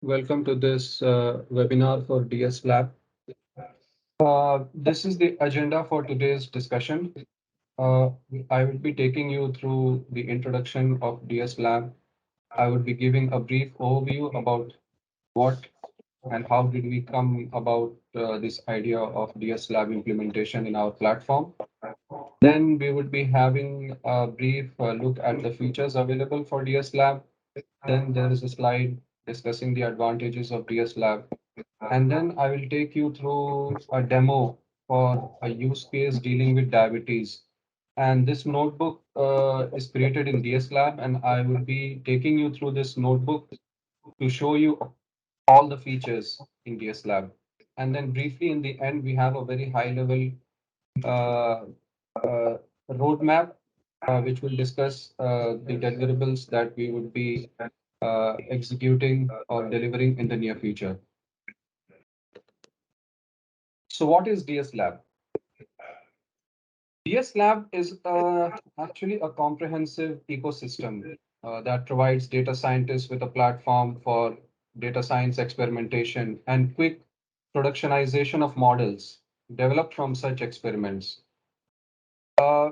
Welcome to this webinar for DS Lab. This is the agenda for today's discussion. Uh, I will be taking you through the introduction of DS Lab. I would be giving a brief overview about what and how did we come about this idea of DS Lab implementation in our platform. Then we would be having a brief look at the features available for DS Lab. Then there is a slide discussing the advantages of DS Lab. And then I will take you through a demo for a use case dealing with diabetes. And this notebook is created in DS Lab, and I will be taking you through this notebook to show you all the features in DS Lab. And then briefly in the end, we have a very high level uh, uh, roadmap, which will discuss the deliverables that we would be executing or delivering in the near future. So what is DS Lab? DS Lab is actually a comprehensive ecosystem that provides data scientists with a platform for data science experimentation and quick productionization of models developed from such experiments. Uh,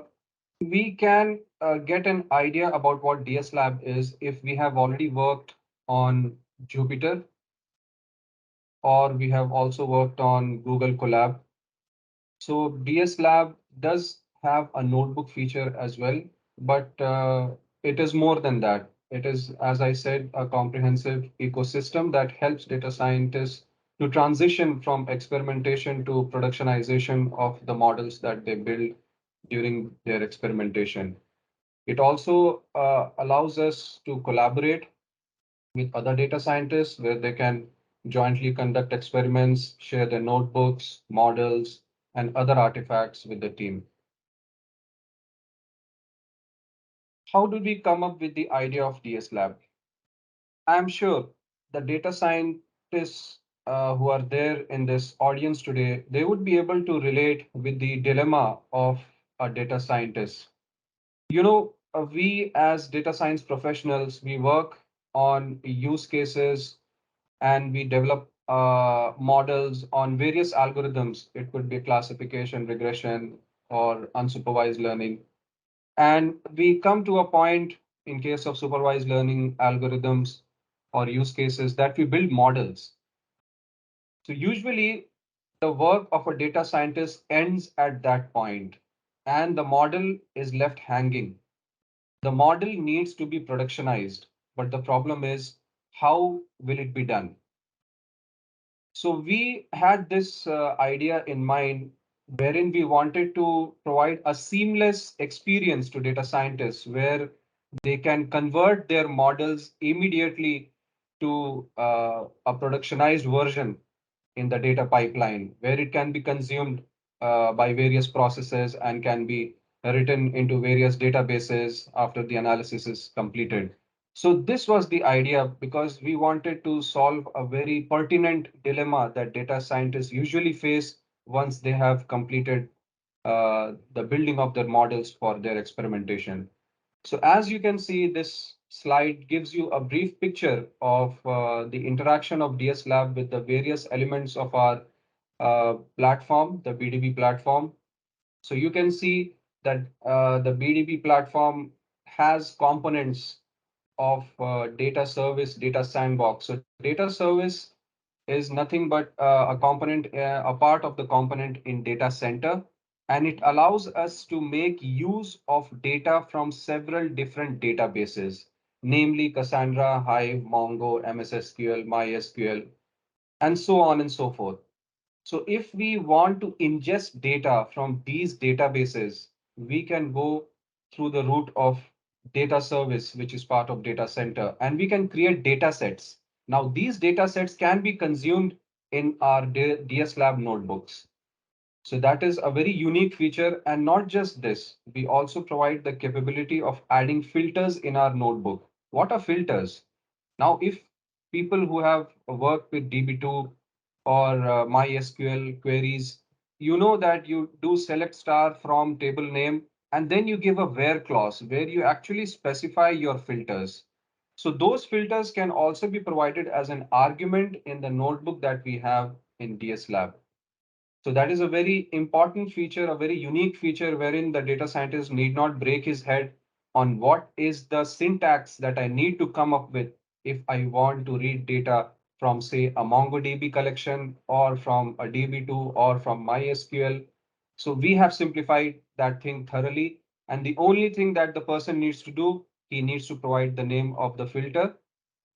we can get an idea about what DS Lab is if we have already worked on Jupyter, or we have also worked on Google Colab. So DS Lab does have a notebook feature as well, but it is more than that. It is, as I said, a comprehensive ecosystem that helps data scientists to transition from experimentation to productionization of the models that they build during their experimentation. It also allows us to collaborate with other data scientists where they can jointly conduct experiments, share their notebooks, models, and other artifacts with the team. How did we come up with the idea of DS Lab? I'm sure the data scientists who are there in this audience today, they would be able to relate with the dilemma of a data scientist. We as data science professionals, we work on use cases and we develop models on various algorithms. It could be classification, regression, or unsupervised learning. And we come to a point in case of supervised learning algorithms or use cases that we build models. So usually the work of a data scientist ends at that point and the model is left hanging. The model needs to be productionized, but the problem is how will it be done? So we had this idea in mind wherein we wanted to provide a seamless experience to data scientists where they can convert their models immediately to a productionized version in the data pipeline where it can be consumed by various processes and can be written into various databases after the analysis is completed. So this was the idea because we wanted to solve a very pertinent dilemma that data scientists usually face once they have completed the building of their models for their experimentation. So as you can see, this slide gives you a brief picture of the interaction of DS Lab with the various elements of our platform, the BDB platform. So you can see that the BDB platform has components of data service, data sandbox. So data service is nothing but a component, a part of the component in data center, and it allows us to make use of data from several different databases, namely Cassandra, Hive, Mongo, MS SQL, MySQL, and so on and so forth. So if we want to ingest data from these databases, we can go through the route of data service, which is part of data center, and we can create data sets. Now, these data sets can be consumed in our DS Lab notebooks. So that is a very unique feature. And not just this, we also provide the capability of adding filters in our notebook. What are filters? Now, if people who have worked with DB2 or MySQL queries, you know that you do select star from table name, and then you give a where clause where you actually specify your filters. So those filters can also be provided as an argument in the notebook that we have in DS Lab. So that is a very important feature, a very unique feature wherein the data scientist need not break his head on what is the syntax that I need to come up with if I want to read data from, say, a MongoDB collection or from a DB2 or from MySQL. So we have simplified that thing thoroughly. And the only thing that the person needs to do, he needs to provide the name of the filter,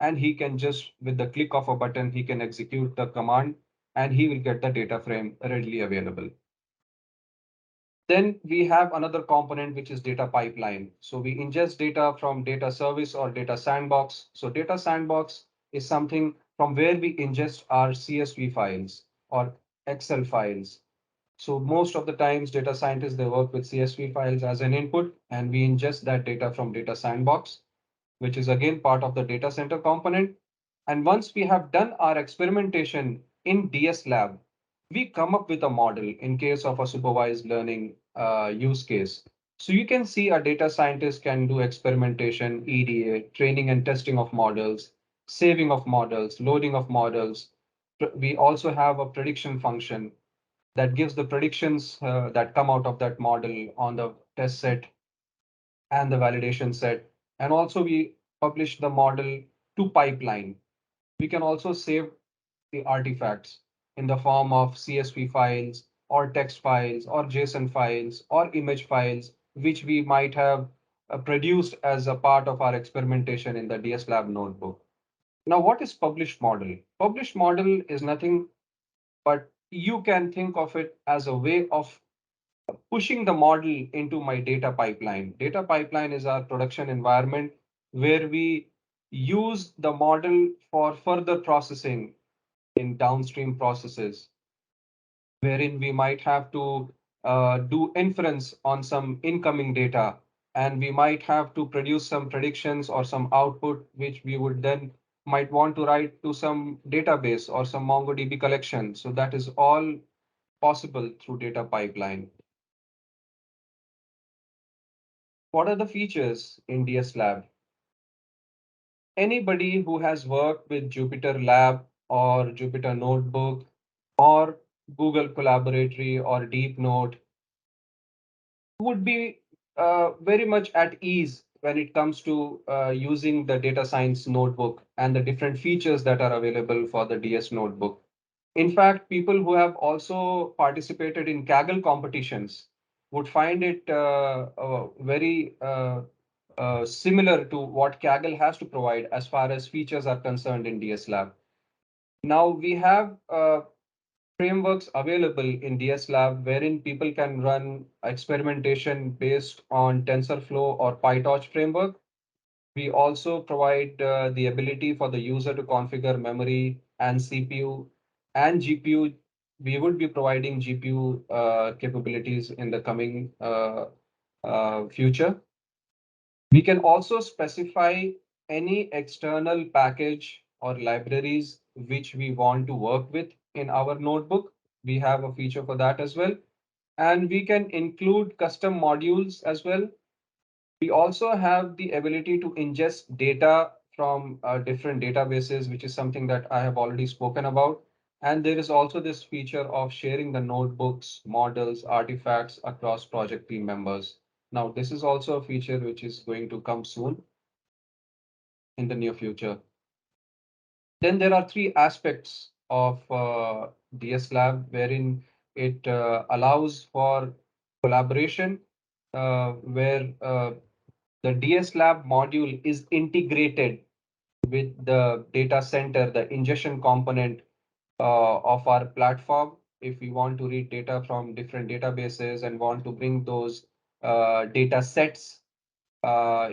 and he can just, with the click of a button, he can execute the command and he will get the data frame readily available. Then we have another component, which is data pipeline. So we ingest data from data service or data sandbox. So data sandbox is something from where we ingest our CSV files or Excel files. So most of the times data scientists, they work with CSV files as an input, and we ingest that data from data sandbox, which is again part of the data center component. And once we have done our experimentation in DS Lab, we come up with a model in case of a supervised learning use case. So you can see a data scientist can do experimentation, EDA, training and testing of models, saving of models, loading of models. We also have a prediction function that gives the predictions that come out of that model on the test set and the validation set. And also we publish the model to pipeline. We can also save the artifacts in the form of CSV files or text files or JSON files or image files, which we might have produced as a part of our experimentation in the DS Lab notebook. Now, what is published model? Published model is nothing but you can think of it as a way of pushing the model into my data pipeline. Data pipeline is our production environment where we use the model for further processing in downstream processes, wherein we might have to do inference on some incoming data, and we might have to produce some predictions or some output, which we would then might want to write to some database or some MongoDB collection. So that is all possible through data pipeline. What are the features in DS Lab? Anybody who has worked with Jupyter Lab or Jupyter Notebook or Google Collaboratory or Deep Note would be very much at ease when it comes to using the data science notebook and the different features that are available for the DS notebook. In fact, people who have also participated in Kaggle competitions would find it very similar to what Kaggle has to provide as far as features are concerned in DS Lab. Now we have frameworks available in DS Lab wherein people can run experimentation based on TensorFlow or PyTorch framework. We also provide the ability for the user to configure memory and CPU and GPU. We would be providing GPU capabilities in the coming future. We can also specify any external package or libraries which we want to work with in our notebook. We have a feature for that as well. And we can include custom modules as well. We also have the ability to ingest data from different databases, which is something that I have already spoken about. And there is also this feature of sharing the notebooks, models, artifacts across project team members. Now, this is also a feature which is going to come soon in the near future. Then there are three aspects of DS Lab wherein it allows for collaboration, where the DS Lab module is integrated with the data center, the ingestion component of our platform. If we want to read data from different databases and want to bring those data sets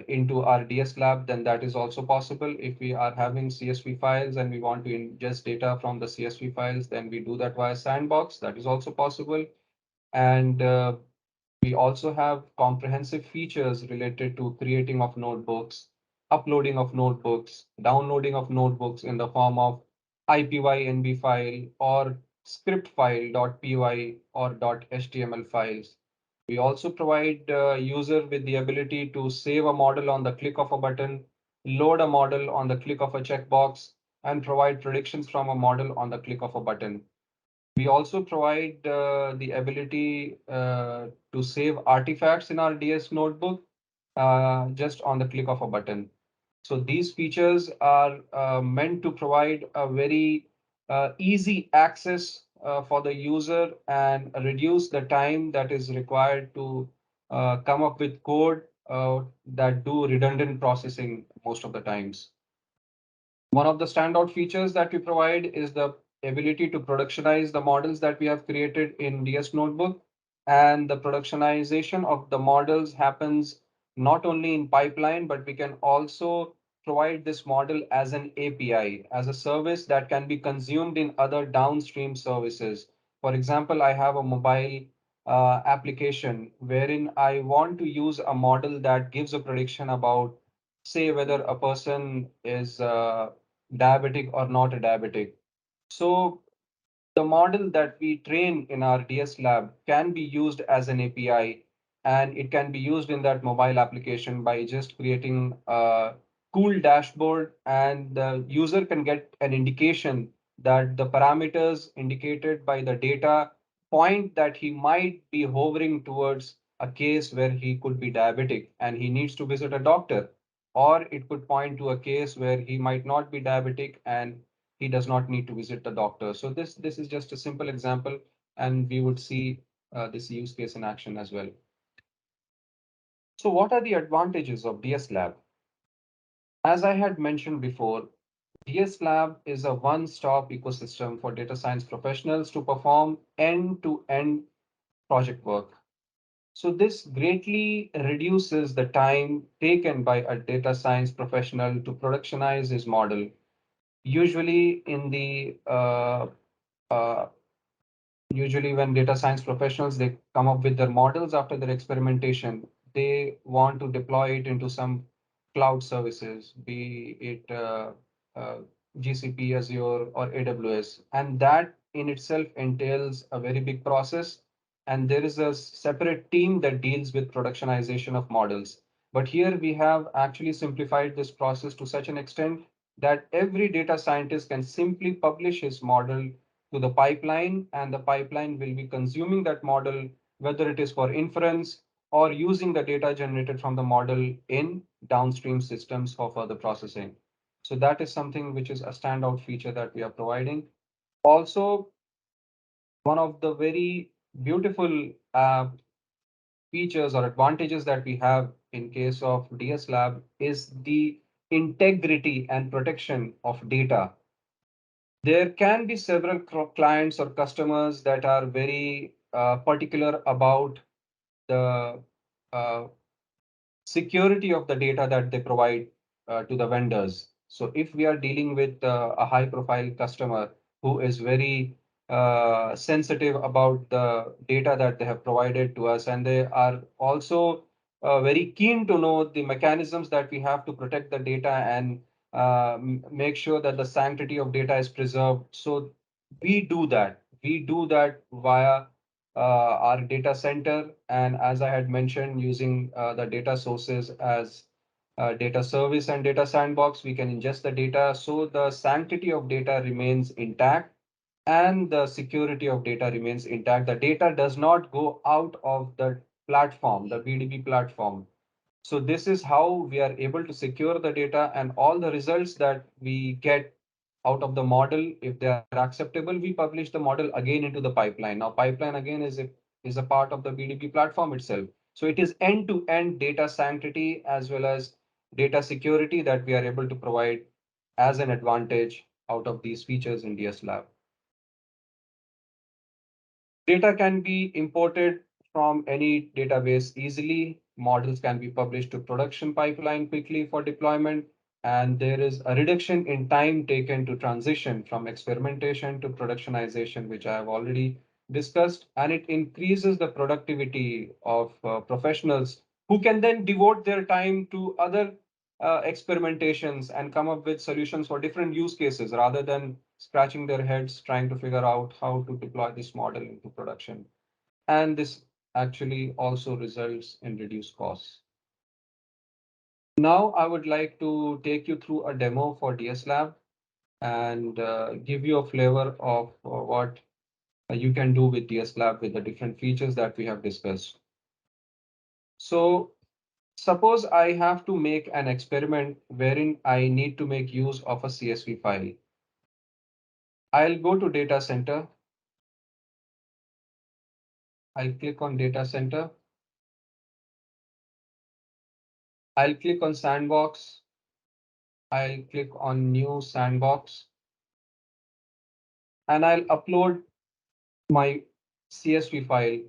into our DS Lab, then that is also possible. If we are having CSV files and we want to ingest data from the CSV files, then we do that via Sandbox. That is also possible. And we also have comprehensive features related to creating of notebooks, uploading of notebooks, downloading of notebooks in the form of IPY-NB file or script file .py or .html files. We also provide user with the ability to save a model on the click of a button. load a model on the click of a checkbox, and provide predictions from a model on the click of a button. We also provide the ability to save artifacts in our DS notebook just on the click of a button. So these features are meant to provide a very easy access for the user and reduce the time that is required to come up with code that do redundant processing most of the times. One of the standout features that we provide is the ability to productionize the models that we have created in DS Notebook. And the productionization of the models happens not only in pipeline, but we can also provide this model as an API, as a service that can be consumed in other downstream services. For example, I have a mobile application wherein I want to use a model that gives a prediction about, say, whether a person is diabetic or not a diabetic. So the model that we train in our DS lab can be used as an API, and it can be used in that mobile application by just creating a cool dashboard, and the user can get an indication that the parameters indicated by the data point that he might be hovering towards a case where he could be diabetic and he needs to visit a doctor, or it could point to a case where he might not be diabetic and he does not need to visit the doctor. So this is just a simple example, and we would see this use case in action as well. So what are the advantages of DS Lab? As I had mentioned before, DS Lab is a one-stop ecosystem for data science professionals to perform end-to-end project work. So this greatly reduces the time taken by a data science professional to productionize his model. Usually in the uh, Usually when data science professionals, they come up with their models after their experimentation, they want to deploy it into some cloud services, be it uh, GCP, Azure, or AWS. And that in itself entails a very big process. And there is a separate team that deals with productionization of models. But here we have actually simplified this process to such an extent that every data scientist can simply publish his model to the pipeline, and the pipeline will be consuming that model, whether it is for inference or using the data generated from the model in downstream systems for further processing. So that is something which is a standout feature that we are providing. Also, one of the very beautiful features or advantages that we have in case of DS Lab is the integrity and protection of data. There can be several clients or customers that are very particular about the uh, security of the data that they provide to the vendors. So if we are dealing with a high profile customer who is very sensitive about the data that they have provided to us, and they are also very keen to know the mechanisms that we have to protect the data and make sure that the sanctity of data is preserved. So we do that. We do that via our data center. And as I had mentioned, using the data sources as data service and data sandbox, we can ingest the data. So the sanctity of data remains intact and the security of data remains intact. The data does not go out of the platform, the BDB platform. So this is how we are able to secure the data, and all the results that we get out of the model, if they are acceptable, we publish the model again into the pipeline. Now, pipeline again is a part of the BDB platform itself. So it is end-to-end data sanctity as well as data security that we are able to provide as an advantage out of these features in DS Lab. Data can be imported from any database easily. Models can be published to production pipeline quickly for deployment. And there is a reduction in time taken to transition from experimentation to productionization, which I have already discussed. And it increases the productivity of professionals who can then devote their time to other experimentations and come up with solutions for different use cases rather than scratching their heads trying to figure out how to deploy this model into production. And this actually also results in reduced costs. Now I would like to take you through a demo for DS Lab and give you a flavor of what you can do with DS Lab with the different features that we have discussed. So suppose I have to make an experiment wherein I need to make use of a CSV file. I'll go to data center. I'll click on data center. I'll click on sandbox. I'll click on new sandbox and I'll upload my CSV file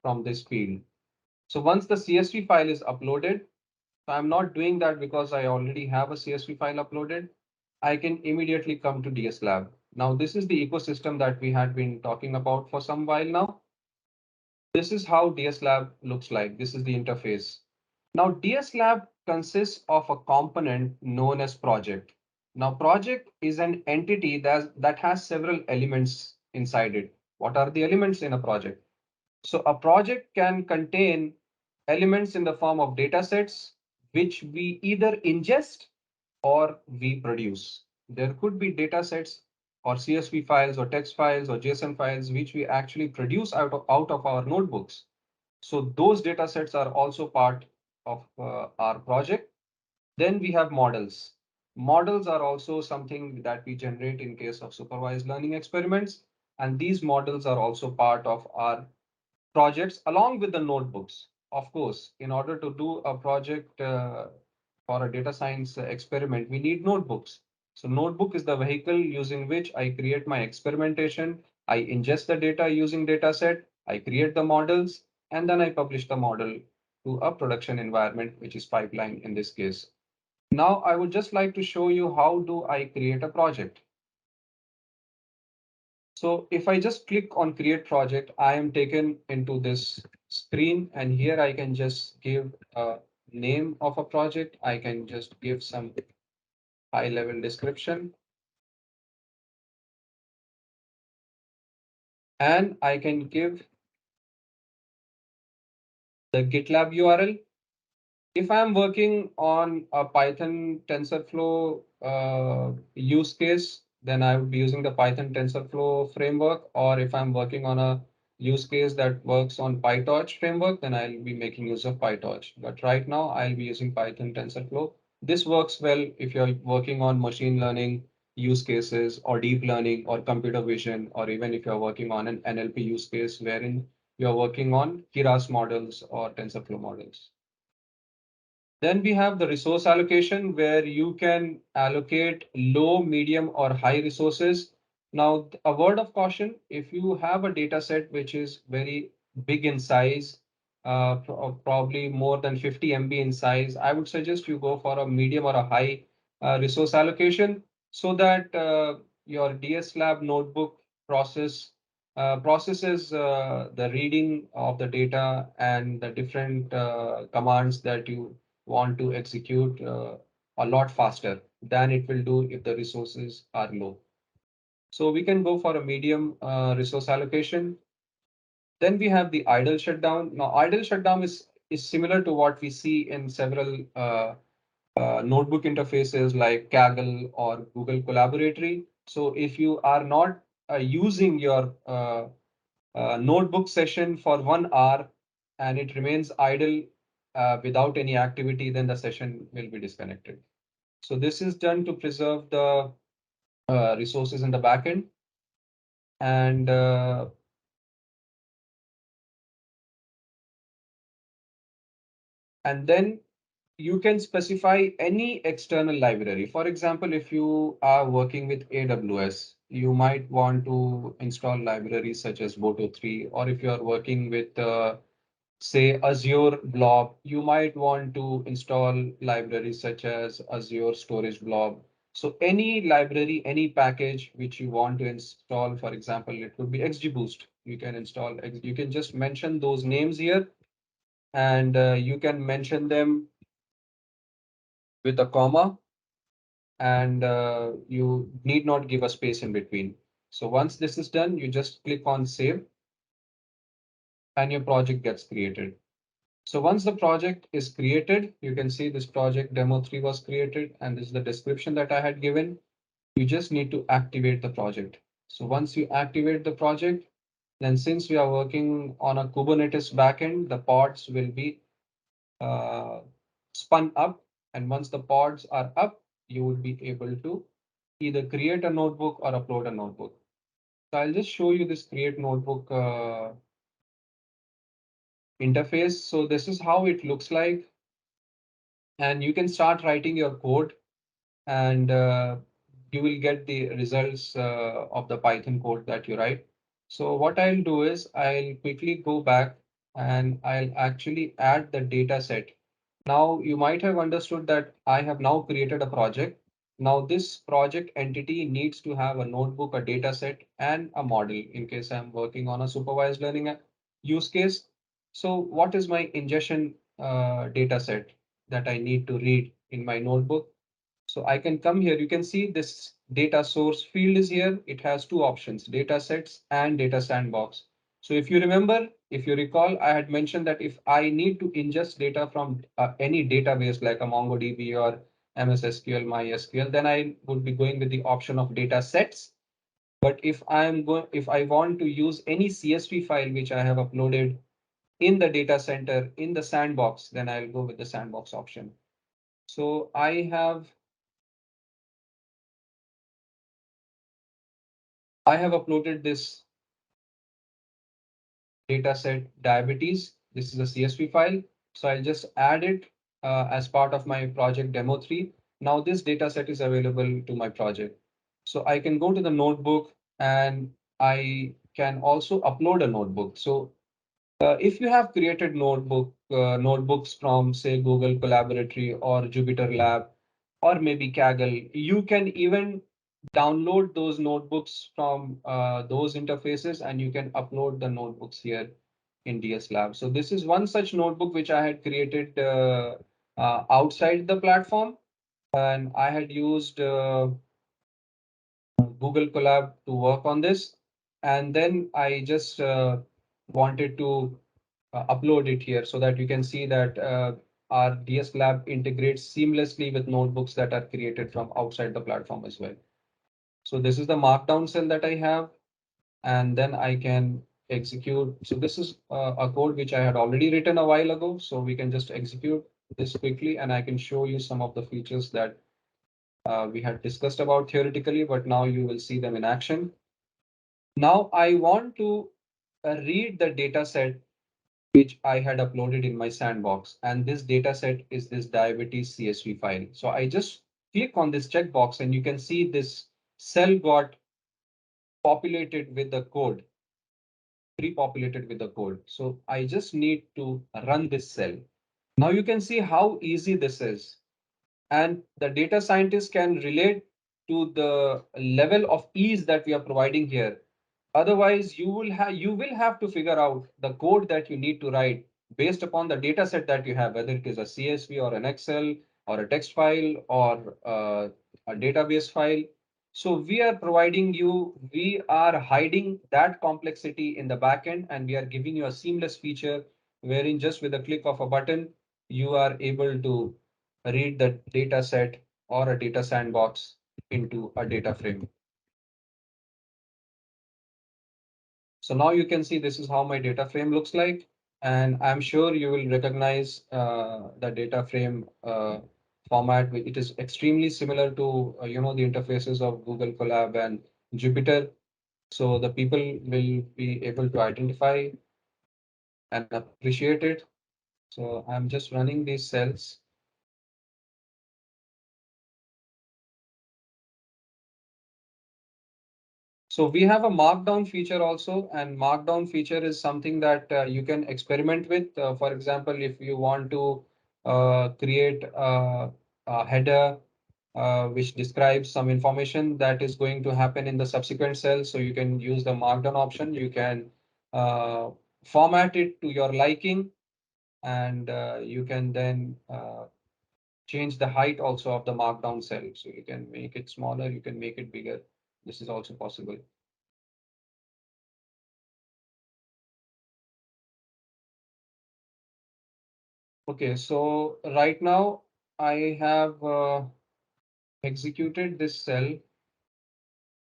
from this field. So once the CSV file is uploaded, so I'm not doing that because I already have a CSV file uploaded. I can immediately come to DS Lab. Now, this is the ecosystem that we had been talking about for some while now. This is how DS Lab looks like. This is the interface. Now, DS Lab consists of a component known as project. Now, project is an entity that has several elements inside it. What are the elements in a project? So a project can contain elements in the form of data sets, which we either ingest or we produce. There could be data sets or CSV files or text files or JSON files, which we actually produce out of our notebooks. So those data sets are also part of our project. Then we have models. Models are also something that we generate in case of supervised learning experiments. And these models are also part of our projects along with the notebooks. Of course, in order to do a project for a data science experiment, we need notebooks. So notebook is the vehicle using which I create my experimentation. I ingest the data using dataset, I create the models, and then I publish the model to a production environment, which is pipeline in this case. Now, I would just like to show you how do I create a project. So if I just click on create project, I am taken into this screen and here I can just give a name of a project. I can just give some high level description and I can give the GitLab URL. If I'm working on a Python TensorFlow use case, then I would be using the Python TensorFlow framework. Or if I'm working on a use case that works on PyTorch framework, then I'll be making use of PyTorch. But right now, I'll be using Python TensorFlow. This works well if you're working on machine learning use cases or deep learning or computer vision, or even if you're working on an NLP use case wherein you're working on Keras models or TensorFlow models. Then we have the resource allocation where you can allocate low, medium, or high resources. Now, a word of caution, if you have a data set which is very big in size, probably more than 50 MB in size, I would suggest you go for a medium or a high resource allocation so that your DS Lab notebook processes the reading of the data and the different commands that you want to execute a lot faster than it will do if the resources are low. So we can go for a medium resource allocation. Then we have the idle shutdown. Now, idle shutdown is similar to what we see in several notebook interfaces like Kaggle or Google Collaboratory. So if you are not using your notebook session for 1 hour and it remains idle without any activity, then the session will be disconnected. So this is done to preserve the resources in the backend. And then you can specify any external library. For example, if you are working with AWS, you might want to install libraries such as Boto3, or if you are working with say Azure Blob, you might want to install libraries such as Azure Storage Blob. So any library, any package which you want to install, for example, it could be XGBoost. You can install, you can just mention those names here and you can mention them with a comma and you need not give a space in between. So once this is done, you just click on save and your project gets created. So once the project is created, you can see this project demo 3 was created, and this is the description that I had given. You just need to activate the project. So once you activate the project, then since we are working on a Kubernetes backend, the pods will be uh, spun up. And once the pods are up, you would be able to either create a notebook or upload a notebook. So I'll just show you this create notebook interface. So this is how it looks like. And you can start writing your code, and you will get the results of the Python code that you write. So what I'll do is I'll quickly go back and I'll actually add the data set. Now you might have understood that I have now created a project. Now this project entity needs to have a notebook, a data set, and a model in case I'm working on a supervised learning use case. So what is my ingestion data set that I need to read in my notebook? So I can come here. You can see this data source field is here. It has two options, data sets and data sandbox. So if you remember, if you recall, I had mentioned that if I need to ingest data from any database like a MongoDB or MS SQL, MySQL, then I would be going with the option of data sets. But if I want to use any CSV file which I have uploaded in the data center in the sandbox, then I'll go with the sandbox option. So I have uploaded this data set diabetes. This is a CSV file. So I'll just add it as part of my project demo 3. Now this data set is available to my project. So I can go to the notebook and I can also upload a notebook. So if you have created notebooks from say Google Collaboratory or Jupyter Lab or maybe Kaggle, you can even download those notebooks from those interfaces and you can upload the notebooks here in DS Lab. So this is one such notebook which I had created outside the platform, and I had used Google Colab to work on this. And then I just wanted to upload it here so that you can see that our DS Lab integrates seamlessly with notebooks that are created from outside the platform as well. So this is the markdown cell that I have, and then I can execute. So this is a code which I had already written a while ago. So we can just execute this quickly, and I can show you some of the features that we had discussed about theoretically, but now you will see them in action. Now I want to read the data set which I had uploaded in my sandbox. And this data set is this diabetes CSV file. So I just click on this checkbox and you can see this cell got populated with the code, pre-populated with the code. So I just need to run this cell. Now you can see how easy this is. And the data scientist can relate to the level of ease that we are providing here. Otherwise, you will have to figure out the code that you need to write based upon the data set that you have, whether it is a CSV or an Excel or a text file or a database file. So we are hiding that complexity in the backend, and we are giving you a seamless feature wherein just with a click of a button, you are able to read the data set or a data sandbox into a data frame. So now you can see this is how my data frame looks like. And I'm sure you will recognize the data frame format. It is extremely similar to, the interfaces of Google Colab and Jupyter. So the people will be able to identify and appreciate it. So I'm just running these cells. So we have a markdown feature also, and markdown feature is something that you can experiment with. For example, if you want to create a header which describes some information that is going to happen in the subsequent cell, so you can use the markdown option. You can uh, format it to your liking, and you can then change the height also of the markdown cell. So you can make it smaller, you can make it bigger. This is also possible. Okay, so right now I have executed this cell.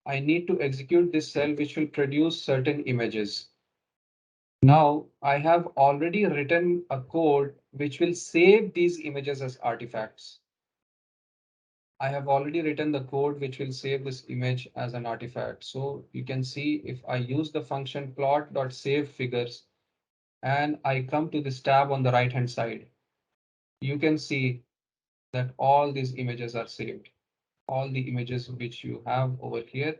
I need to execute this cell which will produce certain images. Now I have already written a code which will save these images as artifacts. I have already written the code which will save this image as an artifact. So you can see if I use the function plot.savefigures and I come to this tab on the right hand side, you can see that all these images are saved. All the images which you have over here,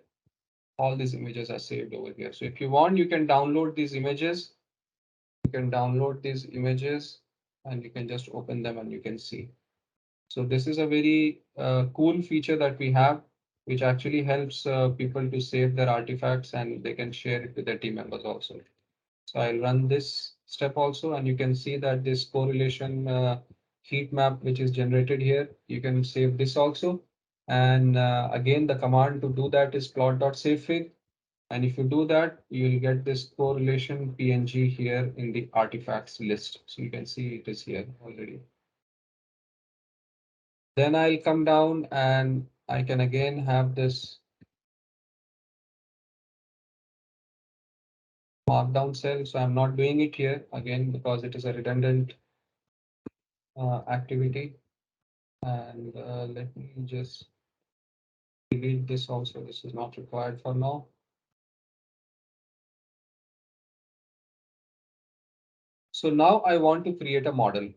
all these images are saved over here. So if you want, you can download these images. You can download these images and you can just open them and you can see. So this is a very cool feature that we have, which actually helps people to save their artifacts and they can share it with their team members also. So I'll run this step also, and you can see that this correlation heat map, which is generated here, you can save this also. And again, the command to do that is plot.savefig. And if you do that, you'll get this correlation PNG here in the artifacts list. So you can see it is here already. Then I'll come down and I can again have this markdown cell. So I'm not doing it here again because it is a redundant activity. And let me just delete this also. This is not required for now. So now I want to create a model.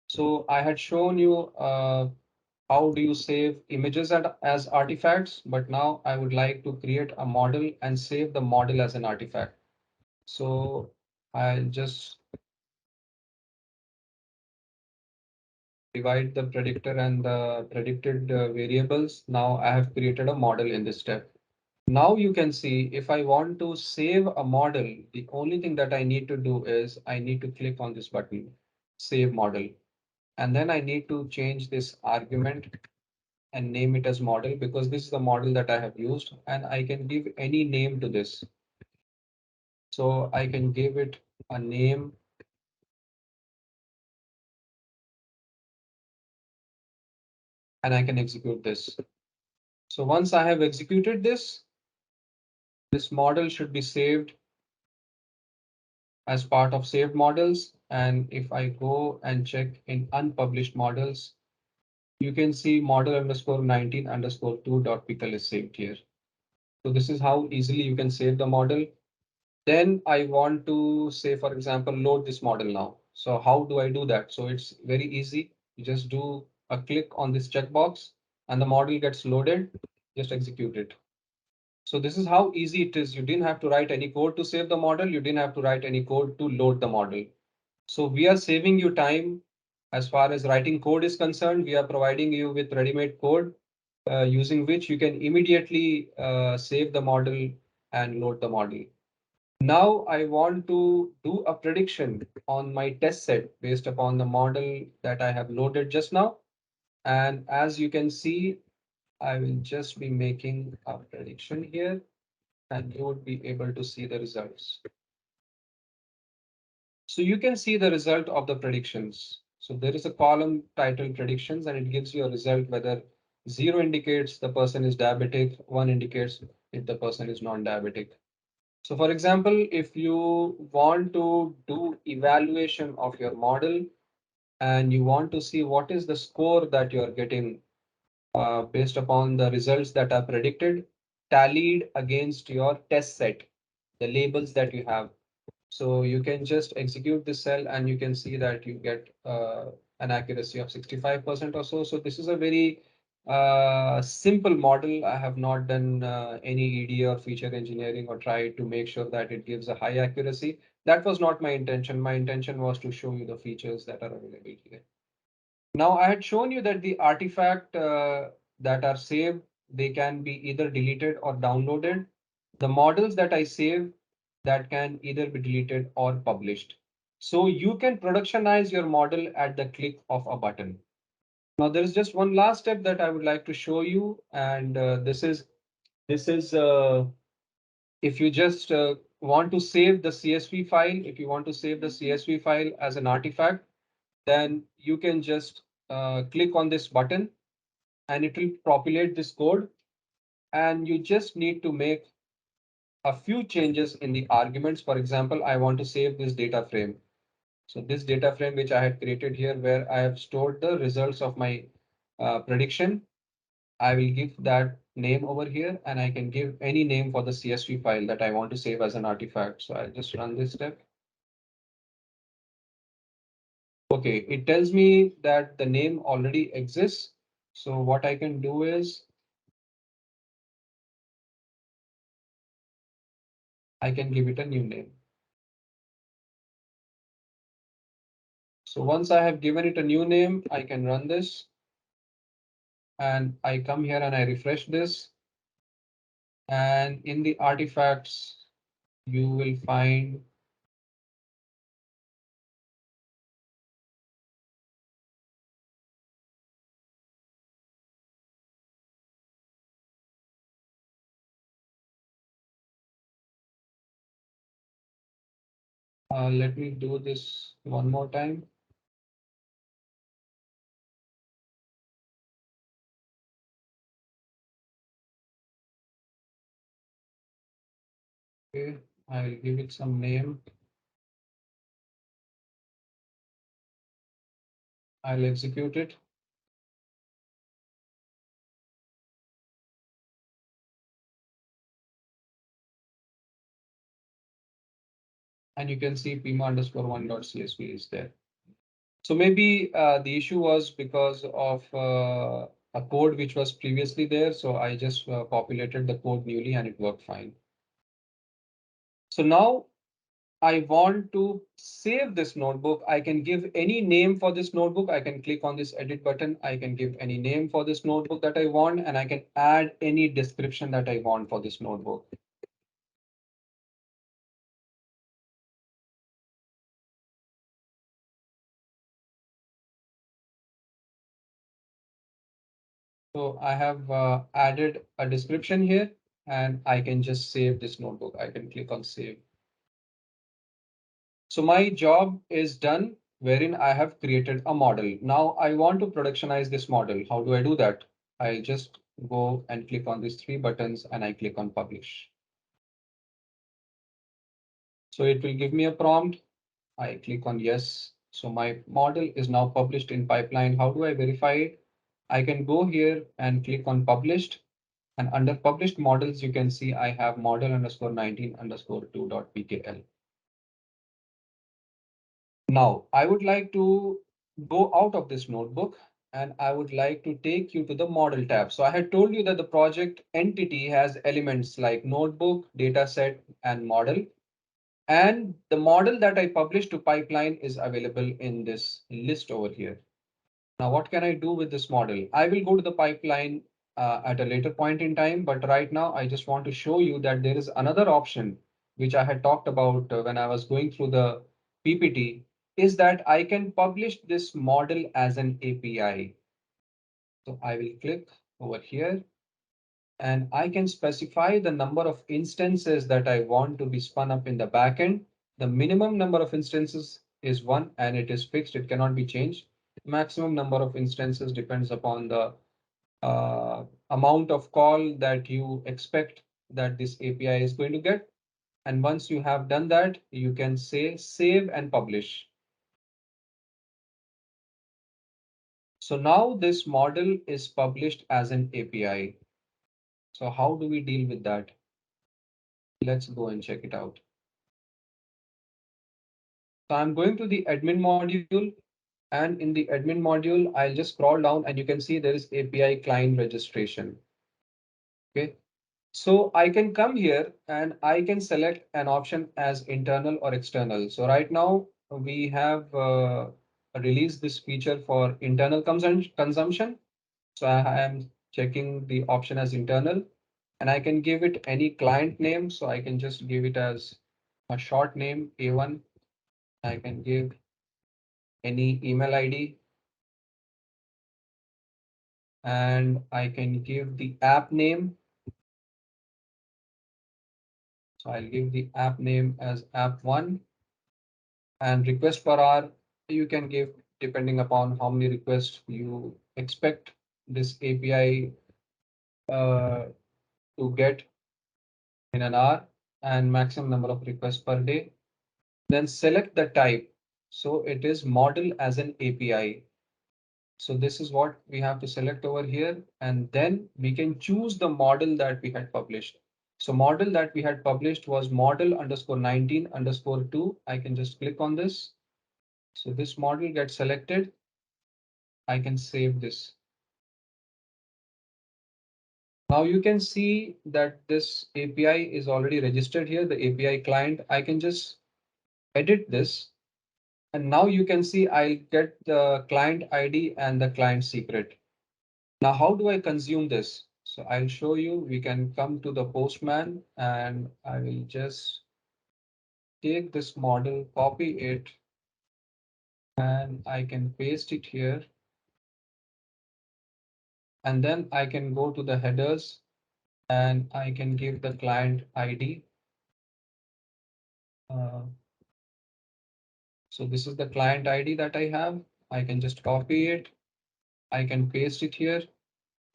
So I had shown you how do you save images as artifacts, but now I would like to create a model and save the model as an artifact. So I'll just divide the predictor and the predicted variables. Now I have created a model in this step. Now you can see if I want to save a model, the only thing that I need to do is I need to click on this button, save model. And then I need to change this argument and name it as model because this is the model that I have used and I can give any name to this. So I can give it a name and I can execute this. So once I have executed this model should be saved as part of saved models. And if I go and check in unpublished models, you can see model underscore 19 underscore 2.pickle is saved here. So this is how easily you can save the model. Then I want to say, for example, load this model now. So how do I do that? So it's very easy. You just do a click on this checkbox and the model gets loaded. Just execute it. So this is how easy it is. You didn't have to write any code to save the model. You didn't have to write any code to load the model. So we are saving you time as far as writing code is concerned. We are providing you with ready-made code using which you can immediately save the model and load the model. Now I want to do a prediction on my test set based upon the model that I have loaded just now. And as you can see, I will just be making a prediction here and you would be able to see the results. So you can see the result of the predictions. So there is a column titled predictions and it gives you a result whether 0 indicates the person is diabetic, 1 indicates if the person is non-diabetic. So for example, if you want to do evaluation of your model and you want to see what is the score that you're getting based upon the results that are predicted, tallied against your test set, the labels that you have. So you can just execute this cell and you can see that you get an accuracy of 65% or so. So this is a very simple model. I have not done any EDA or feature engineering or tried to make sure that it gives a high accuracy. That was not my intention. My intention was to show you the features that are available here. Now I had shown you that the artifact that are saved, they can be either deleted or downloaded. The models that I save that can either be deleted or published. So you can productionize your model at the click of a button. Now there is just one last step that I would like to show you, and this is if you just want to save the CSV file, if you want to save the CSV file as an artifact, then you can just click on this button and it will populate this code. And you just need to make a few changes in the arguments. For example, I want to save this data frame. So this data frame which I had created here, where I have stored the results of my prediction, I will give that name over here, and I can give any name for the CSV file that I want to save as an artifact. So I'll just run this step. Okay, it tells me that the name already exists. So what I can do is I can give it a new name. So once I have given it a new name, I can run this and I come here and I refresh this. And in the artifacts, you will find let me do this one more time. Okay, I'll give it some name. I'll execute it. And you can see pima_1.csv is there. So maybe the issue was because of a code which was previously there. So I just populated the code newly and it worked fine. So now I want to save this notebook. I can give any name for this notebook. I can click on this edit button. I can give any name for this notebook that I want, and I can add any description that I want for this notebook. So I have added a description here, and I can just save this notebook. I can click on save. So my job is done, wherein I have created a model. Now I want to productionize this model. How do I do that? I just go and click on these three buttons and I click on publish. So it will give me a prompt. I click on yes. So my model is now published in pipeline. How do I verify it? I can go here and click on published. And under published models, you can see I have model_19_2.pkl. Now, I would like to go out of this notebook and I would like to take you to the model tab. So I had told you that the project entity has elements like notebook, dataset, and model. And the model that I published to pipeline is available in this list over here. Now, what can I do with this model? I will go to the pipeline at a later point in time, but right now I just want to show you that there is another option which I had talked about when I was going through the PPT, is that I can publish this model as an API. So I will click over here and I can specify the number of instances that I want to be spun up in the backend. The minimum number of instances is one and it is fixed. It cannot be changed. Maximum number of instances depends upon the amount of call that you expect that this API is going to get. And once you have done that, you can say save and publish. So now this model is published as an API. So how do we deal with that? Let's go and check it out. So I'm going to the admin module, and in the admin module, I'll just scroll down and you can see there is API client registration. Okay. So I can come here and I can select an option as internal or external. So right now we have released this feature for internal consumption. So I am checking the option as internal and I can give it any client name. So I can just give it as a short name, A1. I can give any email ID and I can give the app name. So I'll give the app name as app1 and request per hour. You can give depending upon how many requests you expect this API to get in an hour and maximum number of requests per day. Then select the type. So it is model as an API. So this is what we have to select over here. And then we can choose the model that we had published. So model that we had published was model underscore 19 underscore 2. I can just click on this. So this model gets selected. I can save this. Now you can see that this API is already registered here, the API client. I can just edit this. And now you can see I'll get the client ID and the client secret. Now, how do I consume this? So I'll show you. We can come to the Postman and I will just take this model, copy it, and I can paste it here. And then I can go to the headers and I can give the client ID. So this is the client ID that I have. I can just copy it. I can paste it here.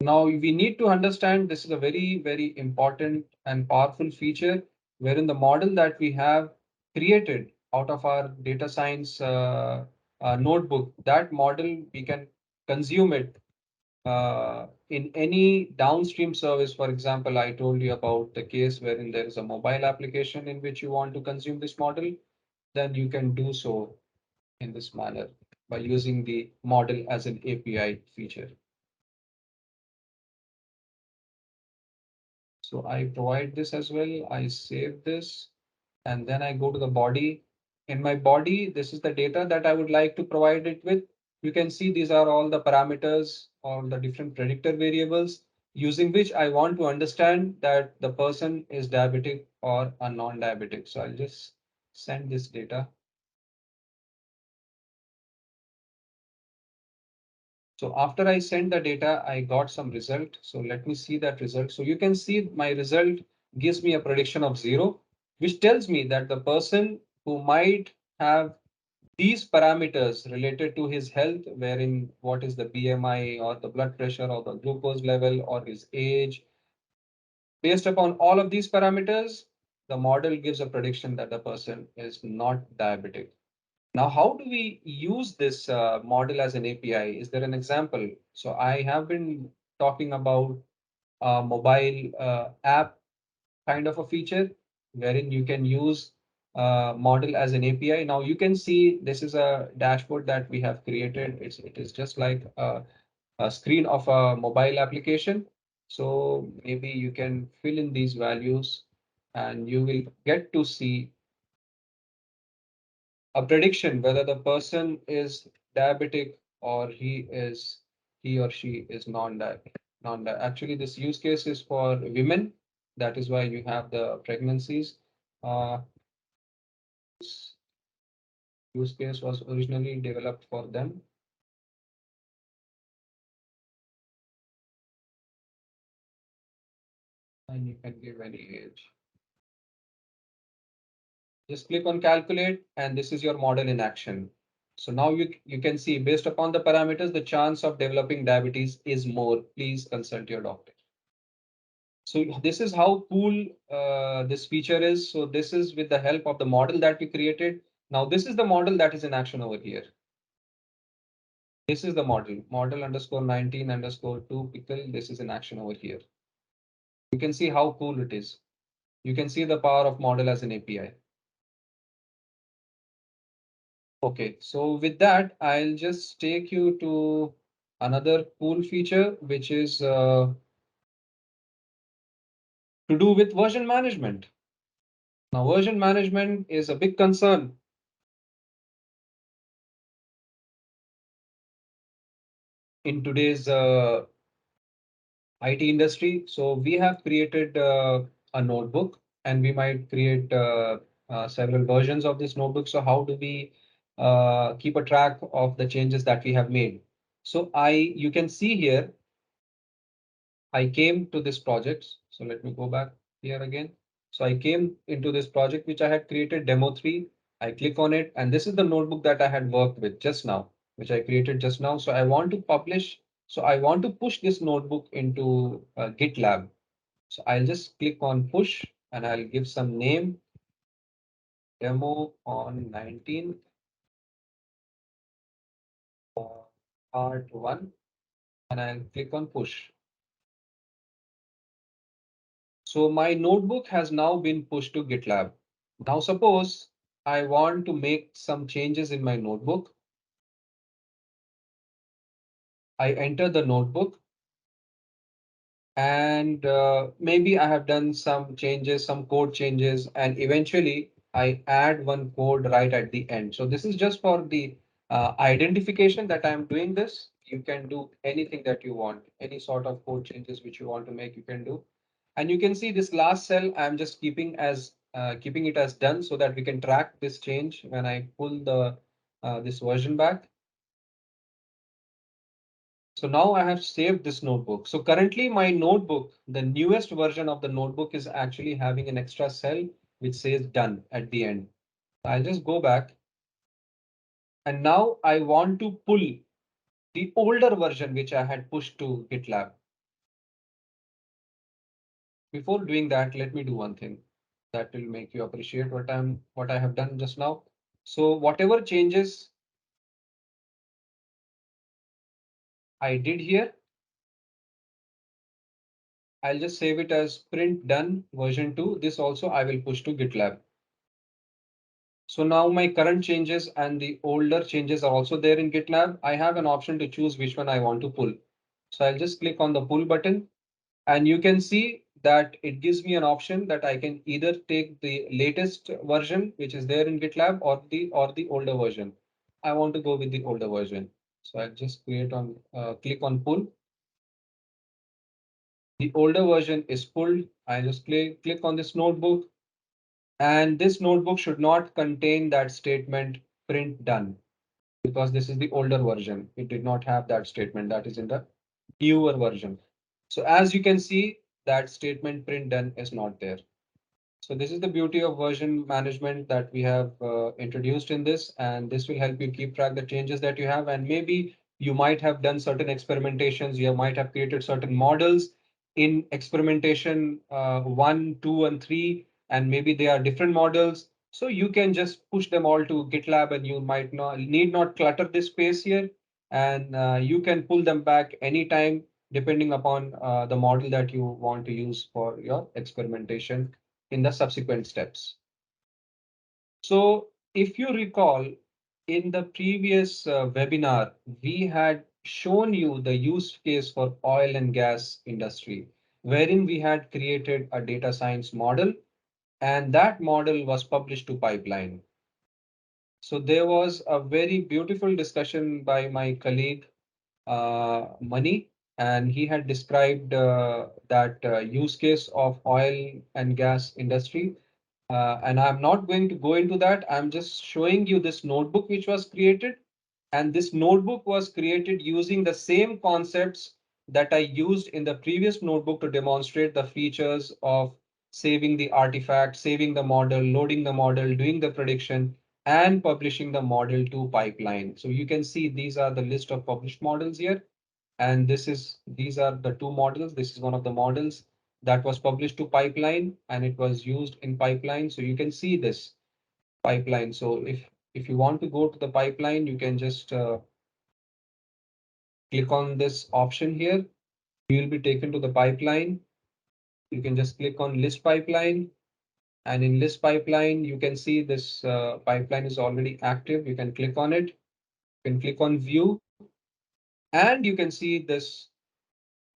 Now we need to understand this is a very, very important and powerful feature wherein the model that we have created out of our data science notebook, that model we can consume it in any downstream service. For example, I told you about the case wherein there is a mobile application in which you want to consume this model, then you can do so in this manner by using the model as an API feature. So I provide this as well. I save this and then I go to the body. In my body, this is the data that I would like to provide it with. You can see these are all the parameters or the different predictor variables using which I want to understand that the person is diabetic or a non-diabetic. So I'll just send this data. So after I send the data, I got some result. So let me see that result. So you can see my result gives me a prediction of 0, which tells me that the person who might have these parameters related to his health, wherein what is the BMI or the blood pressure or the glucose level or his age, based upon all of these parameters, the model gives a prediction that the person is not diabetic. Now, how do we use this model as an API? Is there an example? So I have been talking about a mobile app kind of a feature wherein you can use model as an API. Now you can see this is a dashboard that we have created. It is just like a screen of a mobile application. So maybe you can fill in these values and you will get to see a prediction whether the person is diabetic or he or she is non-diabetic. Actually, this use case is for women. That is why you have the pregnancies. This use case was originally developed for them. And you can give any age. Just click on calculate, and this is your model in action. So now you can see based upon the parameters, the chance of developing diabetes is more. Please consult your doctor. So this is how cool this feature is. So this is with the help of the model that we created. Now this is the model that is in action over here. This is the model underscore 19 underscore 2 pickle. This is in action over here. You can see how cool it is. You can see the power of model as an API. Okay, so with that, I'll just take you to another cool feature, which is to do with version management. Now, version management is a big concern in today's IT industry. So we have created a notebook and we might create several versions of this notebook. So how do we keep a track of the changes that we have made? So you can see here, I came to this project. So let me go back here again. So I came into this project, which I had created demo 3. I click on it and this is the notebook that I had worked with just now. which I created just now. So I want to publish. So I want to push this notebook into GitLab. So I'll just click on push and I'll give some name, demo on 19, part 1, and I'll click on push. So my notebook has now been pushed to GitLab. Now suppose I want to make some changes in my notebook. I enter the notebook and maybe I have done some changes, some code changes, and eventually I add one code right at the end. So this is just for the identification that I'm doing this. You can do anything that you want, any sort of code changes which you want to make, you can do. And you can see this last cell, I'm just keeping it as done so that we can track this change when I pull the this version back. So now I have saved this notebook. So currently my notebook, the newest version of the notebook is actually having an extra cell which says done at the end. I'll just go back and now I want to pull the older version which I had pushed to GitLab. Before doing that, let me do one thing that will make you appreciate what I have done just now. So whatever changes I did here, I'll just save it as print done version 2. This also I will push to GitLab. So now my current changes and the older changes are also there in GitLab. I have an option to choose which one I want to pull. So I'll just click on the pull button and you can see that it gives me an option that I can either take the latest version, which is there in GitLab, or the older version. I want to go with the older version. So I'll just click on pull. The older version is pulled. I just click on this notebook and this notebook should not contain that statement print done, because this is the older version. It did not have that statement that is in the newer version. So as you can see, that statement print done is not there. So this is the beauty of version management that we have introduced in this, and this will help you keep track the changes that you have. And maybe you might have done certain experimentations, you might have created certain models in experimentation 1, 2, and 3, and maybe they are different models. So you can just push them all to GitLab, and you might not need not clutter this space here, and you can pull them back anytime depending upon the model that you want to use for your experimentation in the subsequent steps. So if you recall, in the previous webinar, we had shown you the use case for oil and gas industry, wherein we had created a data science model, and that model was published to Pipeline. So there was a very beautiful discussion by my colleague, Mani, and he had described that use case of oil and gas industry. And I'm not going to go into that. I'm just showing you this notebook which was created. And this notebook was created using the same concepts that I used in the previous notebook to demonstrate the features of saving the artifact, saving the model, loading the model, doing the prediction, and publishing the model to pipeline. So you can see these are the list of published models here. And these are the two models. This is one of the models that was published to pipeline and it was used in pipeline. So you can see this pipeline. So if you want to go to the pipeline, you can just click on this option here. You will be taken to the pipeline. You can just click on list pipeline. And in list pipeline, you can see this pipeline is already active. You can click on it. You can click on view. And you can see this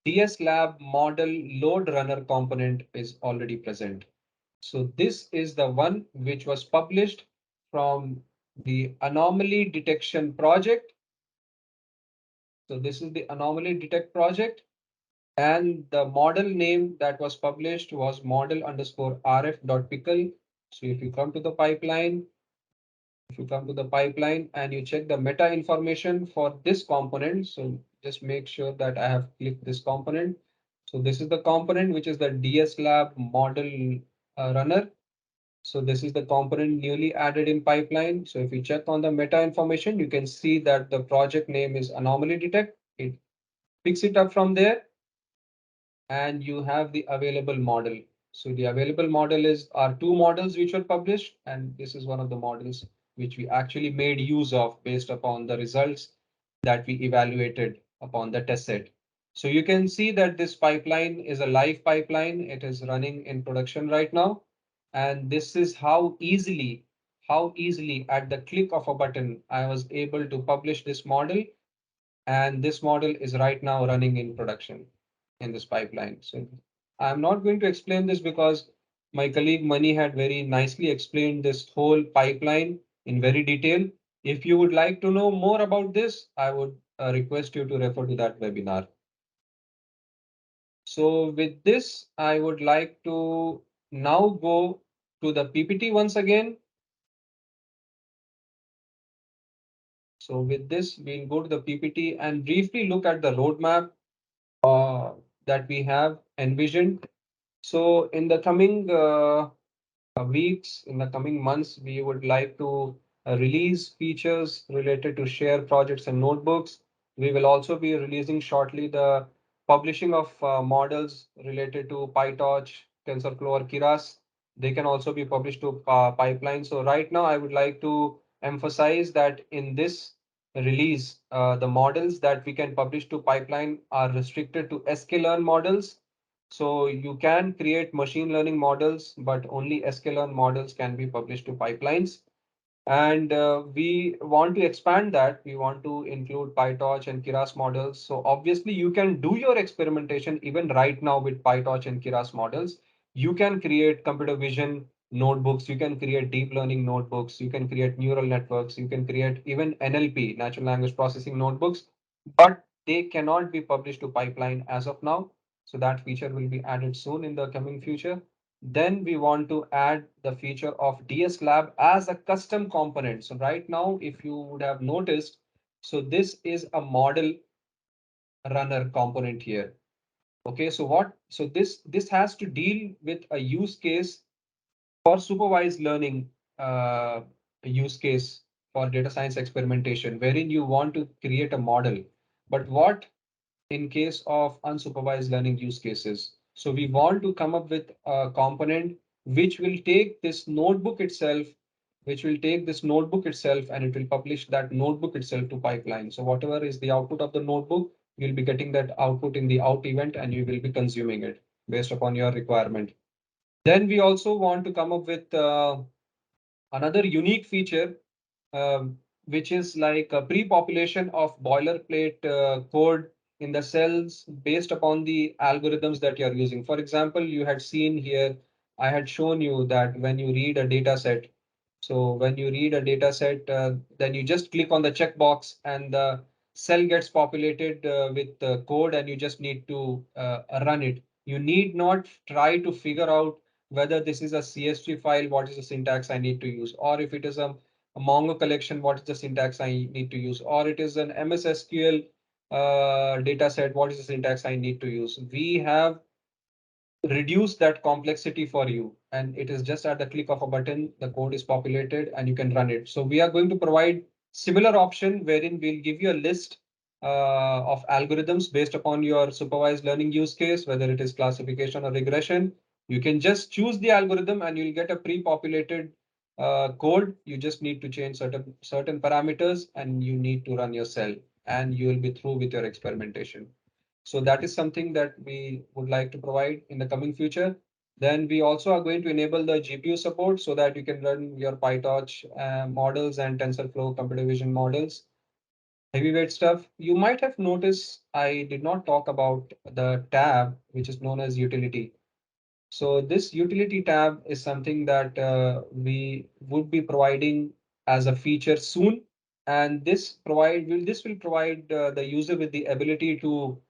DS Lab model load runner component is already present. So this is the one which was published from the anomaly detection project. So this is the anomaly detect project. And the model name that was published was model underscore rf.pickle. So if you come to the pipeline and you check the meta information for this component, so just make sure that I have clicked this component. So this is the component which is the DS Lab model runner. So this is the component newly added in pipeline. So if you check on the meta information, you can see that the project name is anomaly detect. It picks it up from there, and you have the available model. So the available model is our two models which were published, and this is one of the models which we actually made use of based upon the results that we evaluated upon the test set. So you can see that this pipeline is a live pipeline. It is running in production right now. And this is how easily at the click of a button, I was able to publish this model, and this model is right now running in production in this pipeline. So I'm not going to explain this because my colleague Mani had very nicely explained this whole pipeline in very detail. If you would like to know more about this, I would request you to refer to that webinar. So with this, I would like to now go to the PPT once again. So with this, we'll go to the PPT and briefly look at the roadmap that we have envisioned. So in the coming weeks, in the coming months, we would like to release features related to share projects and notebooks. We will also be releasing shortly the publishing of models related to PyTorch, TensorFlow, or Keras. They can also be published to pipeline. So right now, I would like to emphasize that in this release, the models that we can publish to pipeline are restricted to sklearn models. So you can create machine learning models, but only sklearn models can be published to pipelines. And we want to expand that. We want to include PyTorch and Keras models. So obviously you can do your experimentation even right now with PyTorch and Keras models. You can create computer vision notebooks. You can create deep learning notebooks. You can create neural networks. You can create even NLP, natural language processing notebooks, but they cannot be published to pipeline as of now. So that feature will be added soon in the coming future. Then we want to add the feature of DS Lab as a custom component. So right now, if you would have noticed, so this is a model runner component here. Okay, so this has to deal with a use case for supervised learning use case for data science experimentation, wherein you want to create a model. But what in case of unsupervised learning use cases? So we want to come up with a component which will take this notebook itself, and it will publish that notebook itself to pipeline. So whatever is the output of the notebook, you'll be getting that output in the out event and you will be consuming it based upon your requirement. Then we also want to come up with another unique feature, which is like a pre-population of boilerplate code in the cells based upon the algorithms that you're using. For example, you had seen here, I had shown you that when you read a data set, so when you read a data set, then you just click on the checkbox and the cell gets populated with code and you just need to run it. You need not try to figure out whether this is a CSV file, what is the syntax I need to use, or if it is a Mongo collection, what is the syntax I need to use, or it is an MS SQL data set, what is the syntax I need to use. We have reduced that complexity for you, and it is just at the click of a button, the code is populated and you can run it. So we are going to provide similar option wherein we'll give you a list of algorithms based upon your supervised learning use case, whether it is classification or regression. You can just choose the algorithm and you'll get a pre-populated code. You just need to change certain parameters and you need to run your cell and you will be through with your experimentation. So that is something that we would like to provide in the coming future. Then we also are going to enable the GPU support so that you can run your PyTorch models and TensorFlow computer vision models. Heavyweight stuff. You might have noticed I did not talk about the tab, which is known as utility. So this utility tab is something that we would be providing as a feature soon. And this will provide the user with the ability to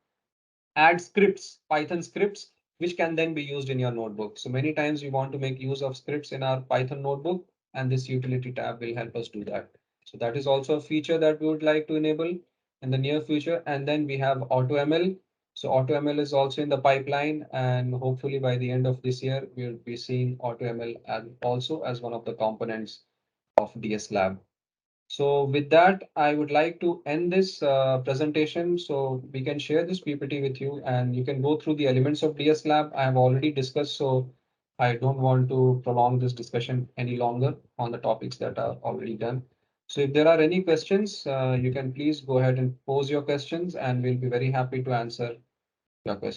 add scripts, Python scripts, which can then be used in your notebook. So many times we want to make use of scripts in our Python notebook, and this utility tab will help us do that. So that is also a feature that we would like to enable in the near future. And then we have AutoML. So AutoML is also in the pipeline, and hopefully by the end of this year, we'll be seeing AutoML as also as one of the components of DS Lab. So with that, I would like to end this presentation so we can share this PPT with you and you can go through the elements of DS Lab. I have already discussed, so I don't want to prolong this discussion any longer on the topics that are already done. So if there are any questions, you can please go ahead and pose your questions and we'll be very happy to answer your questions.